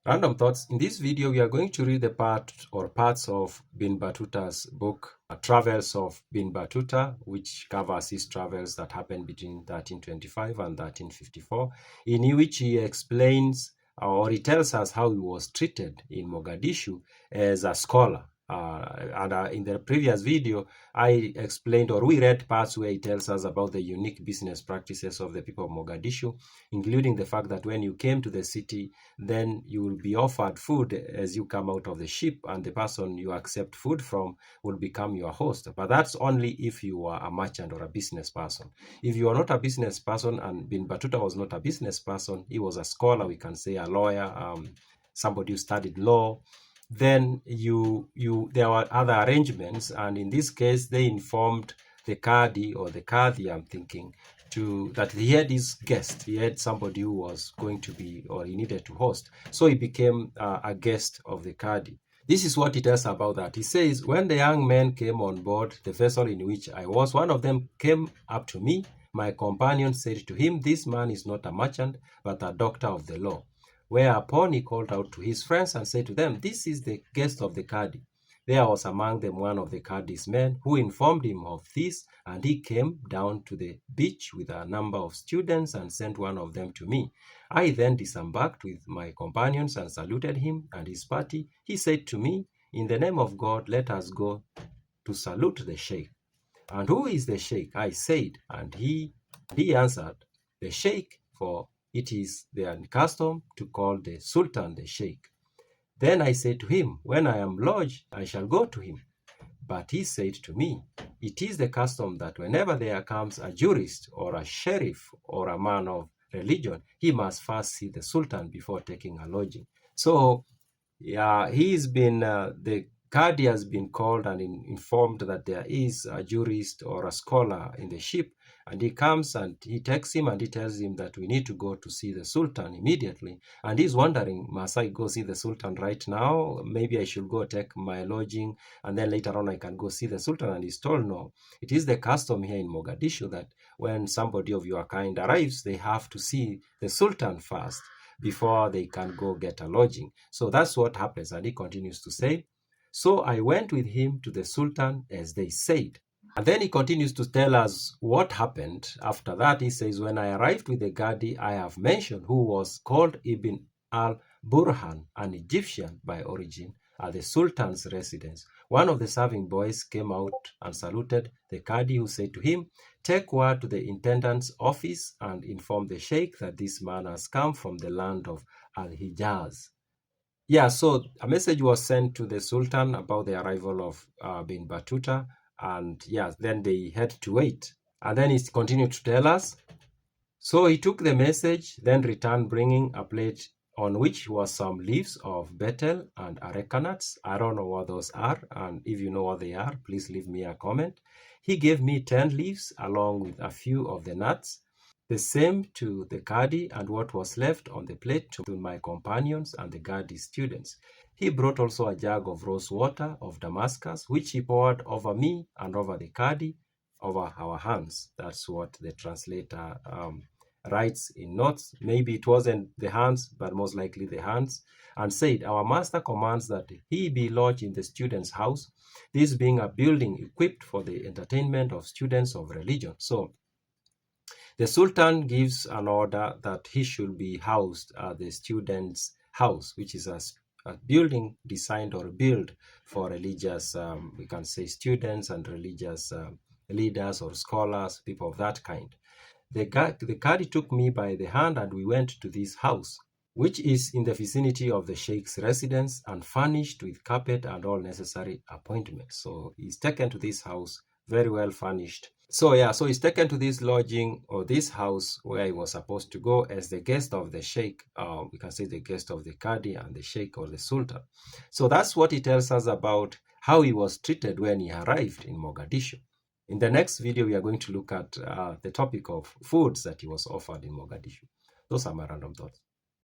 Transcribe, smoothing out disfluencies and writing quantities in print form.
Random thoughts. In this video, we are going to read the part or parts of Ibn Battuta's book, Travels of Ibn Battuta, which covers his travels that happened between 1325 and 1354, in which he explains or he tells us how he was treated in Mogadishu as a scholar. In the previous video, I explained, or we read parts where he tells us about the unique business practices of the people of Mogadishu, including the fact that when you came to the city, then you will be offered food as you come out of the ship, and the person you accept food from will become your host. But that's only if you are a merchant or a business person. If you are not a business person, and Ibn Battuta was not a business person, he was a scholar, we can say a lawyer, somebody who studied law, then there were other arrangements, and in this case they informed the Qadi or the Qadi, I'm thinking, that he had his guest. He had somebody who was going to be, or he needed to host. So he became a guest of the Qadi. This is what he tells about that. He says, when the young men came on board the vessel in which I was, one of them came up to me. My companion said to him, this man is not a merchant, but a doctor of the law. Whereupon he called out to his friends and said to them, this is the guest of the Qadi. There was among them one of the Qadi's men who informed him of this, and he came down to the beach with a number of students and sent one of them to me. I then disembarked with my companions and saluted him and his party. He said to me, in the name of God, let us go to salute the Sheikh. And who is the Sheikh? I said, and he answered, the Sheikh, for it is their custom to call the Sultan the Sheikh. Then I said to him, when I am lodged, I shall go to him. But he said to me, it is the custom that whenever there comes a jurist or a sheriff or a man of religion, he must first see the Sultan before taking a lodging. So, yeah, the Qadi has been called and informed that there is a jurist or a scholar in the ship, and he comes and he takes him and he tells him that we need to go to see the Sultan immediately. And he's wondering, must I go see the Sultan right now? Maybe I should go take my lodging and then later on I can go see the Sultan. And he's told, no, it is the custom here in Mogadishu that when somebody of your kind arrives, they have to see the Sultan first before they can go get a lodging. So that's what happens. And he continues to say, so I went with him to the Sultan as they said. And then he continues to tell us what happened. After that, he says, when I arrived with the Qadi I have mentioned, who was called Ibn al-Burhan, an Egyptian by origin, at the Sultan's residence, one of the serving boys came out and saluted the Qadi, who said to him, take word to the intendant's office and inform the Sheikh that this man has come from the land of Al-Hijaz. Yeah, so a message was sent to the Sultan about the arrival of Ibn Battuta, and yeah, then they had to wait. And then he continued to tell us, so he took the message, then returned bringing a plate on which was some leaves of betel and areca nuts. I don't know what those are, and if you know what they are, please leave me a comment. He gave me 10 leaves along with a few of the nuts, the same to the Qadi, and what was left on the plate to my companions and the Qadi students. He brought also a jug of rose water of Damascus, which he poured over me and over the Qadi, over our hands. That's what the translator writes in notes. Maybe it wasn't the hands, but most likely the hands, and said, our master commands that he be lodged in the student's house, this being a building equipped for the entertainment of students of religion. So the Sultan gives an order that he should be housed at the student's house, which is a building designed or built for religious, we can say, students and religious leaders or scholars, people of that kind. The Qadi took me by the hand and we went to this house, which is in the vicinity of the Sheikh's residence and furnished with carpet and all necessary appointments. So he's taken to this house, very well furnished. So yeah, so he's taken to this lodging or this house where he was supposed to go as the guest of the Sheikh. We can say the guest of the Qadi and the Sheikh or the Sultan. So that's what he tells us about how he was treated when he arrived in Mogadishu. In the next video, we are going to look at the topic of foods that he was offered in Mogadishu. Those are my random thoughts.